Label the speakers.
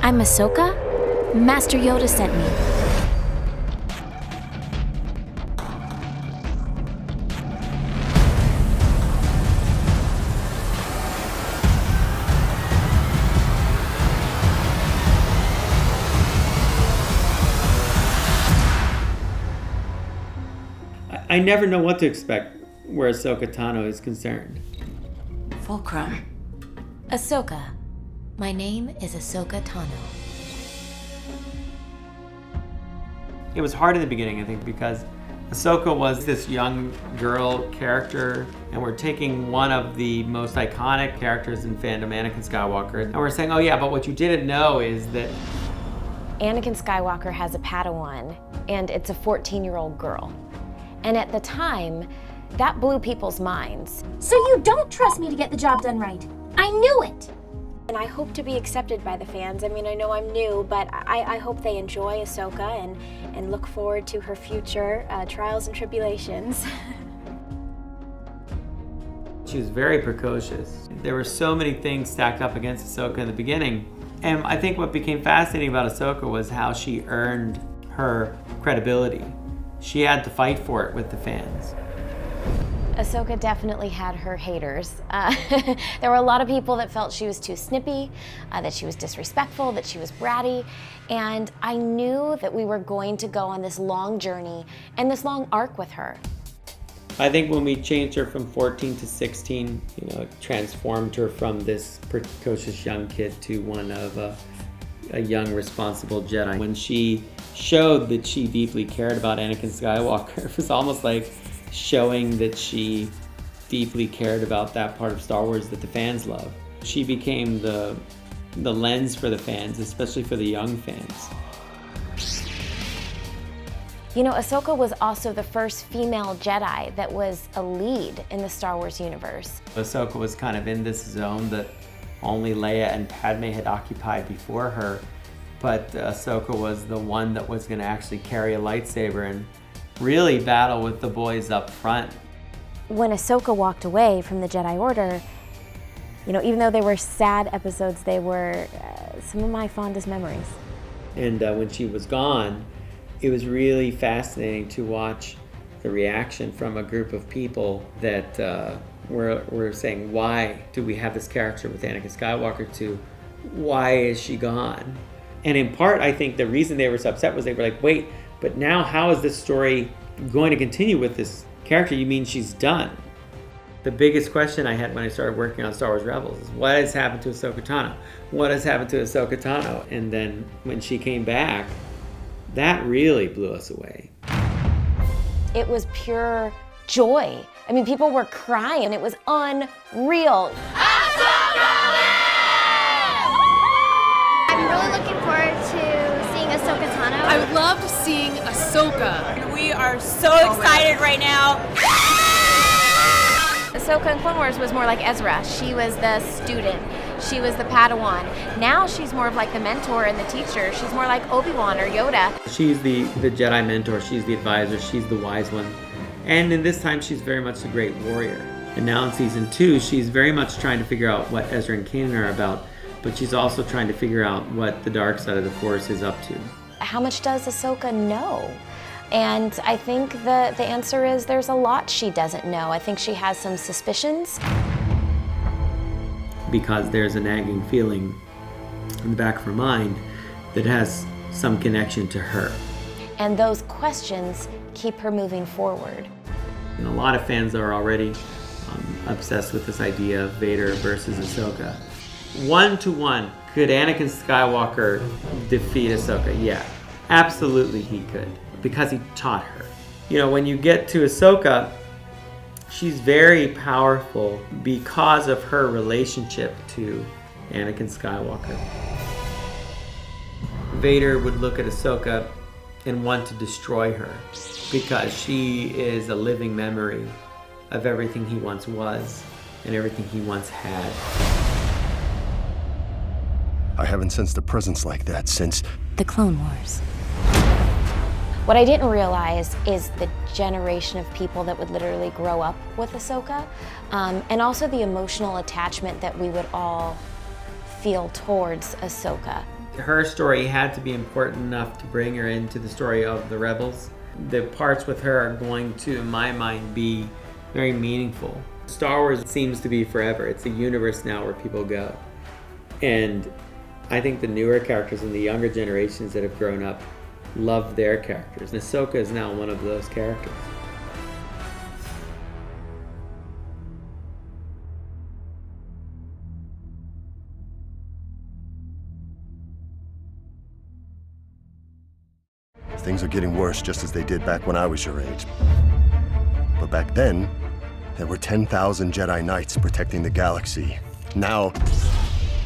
Speaker 1: I'm Ahsoka. Master Yoda sent me.
Speaker 2: I never know what to expect where Ahsoka Tano is concerned.
Speaker 3: Fulcrum.
Speaker 1: Ahsoka. My name is Ahsoka Tano.
Speaker 2: It was hard in the beginning, I think, because Ahsoka was this young girl character, and we're taking one of the most iconic characters in fandom, Anakin Skywalker, and we're saying, oh yeah, but what you didn't know is that
Speaker 4: Anakin Skywalker has a Padawan, and it's a 14-year-old girl. And at the time, that blew people's minds.
Speaker 5: So you don't trust me to get the job done right. I knew it.
Speaker 4: And I hope to be accepted by the fans. I mean, I know I'm new, but I hope they enjoy Ahsoka and look forward to her future trials and tribulations.
Speaker 2: she was very precocious. There were so many things stacked up against Ahsoka in the beginning. And I think what became fascinating about Ahsoka was how she earned her credibility. She had to fight for it with the fans.
Speaker 4: Ahsoka definitely had her haters. There were a lot of people that felt she was too snippy, that she was disrespectful, that she was bratty, and I knew that we were going to go on this long journey and this long arc with her.
Speaker 2: I think when we changed her from 14 to 16, it transformed her from this precocious young kid to one of a young, responsible Jedi. When she showed that she deeply cared about Anakin Skywalker, it was almost like showing that she deeply cared about that part of Star Wars that the fans love. She became the lens for the fans, especially for the young fans.
Speaker 4: Ahsoka was also the first female Jedi that was a lead in the Star Wars universe.
Speaker 2: Ahsoka was kind of in this zone that only Leia and Padme had occupied before her, but Ahsoka was the one that was going to actually carry a lightsaber and really battle with the boys up front.
Speaker 4: When Ahsoka walked away from the Jedi Order, even though they were sad episodes, they were some of my fondest memories.
Speaker 2: And when she was gone, it was really fascinating to watch the reaction from a group of people that were saying, why do we have this character with Anakin Skywalker, to why is she gone? And in part, I think the reason they were so upset was they were like, wait, but now how is this story going to continue with this character? You mean she's done? The biggest question I had when I started working on Star Wars Rebels is, what has happened to Ahsoka Tano? What has happened to Ahsoka Tano? And then when she came back, that really blew us away.
Speaker 4: It was pure joy. I mean, people were crying. It was unreal.
Speaker 5: I'm really looking forward to seeing Ahsoka Tano.
Speaker 6: I loved seeing Ahsoka.
Speaker 7: We are so excited right now.
Speaker 4: Ahsoka in Clone Wars was more like Ezra. She was the student. She was the Padawan. Now she's more of like the mentor and the teacher. She's more like Obi-Wan or Yoda.
Speaker 2: She's the Jedi mentor. She's the advisor. She's the wise one. And in this time, she's very much the great warrior. And now in season 2, she's very much trying to figure out what Ezra and Kanan are about, but she's also trying to figure out what the dark side of the Force is up to.
Speaker 4: How much does Ahsoka know? And I think the answer is there's a lot she doesn't know. I think she has some suspicions.
Speaker 2: Because there's a nagging feeling in the back of her mind that has some connection to her.
Speaker 4: And those questions keep her moving forward.
Speaker 2: And a lot of fans are already obsessed with this idea of Vader versus Ahsoka. 1-to-1, could Anakin Skywalker defeat Ahsoka? Yeah, absolutely he could, because he taught her. When you get to Ahsoka, she's very powerful because of her relationship to Anakin Skywalker. Vader would look at Ahsoka and want to destroy her because she is a living memory of everything he once was and everything he once had.
Speaker 8: I haven't sensed a presence like that since
Speaker 1: The Clone Wars.
Speaker 4: What I didn't realize is the generation of people that would literally grow up with Ahsoka, and also the emotional attachment that we would all feel towards Ahsoka.
Speaker 2: Her story had to be important enough to bring her into the story of the Rebels. The parts with her are going to, in my mind, be very meaningful. Star Wars seems to be forever. It's a universe now where people go. And I think the newer characters and the younger generations that have grown up love their characters. And Ahsoka is now one of those characters.
Speaker 8: Things are getting worse just as they did back when I was your age. But back then, there were 10,000 Jedi Knights protecting the galaxy. Now,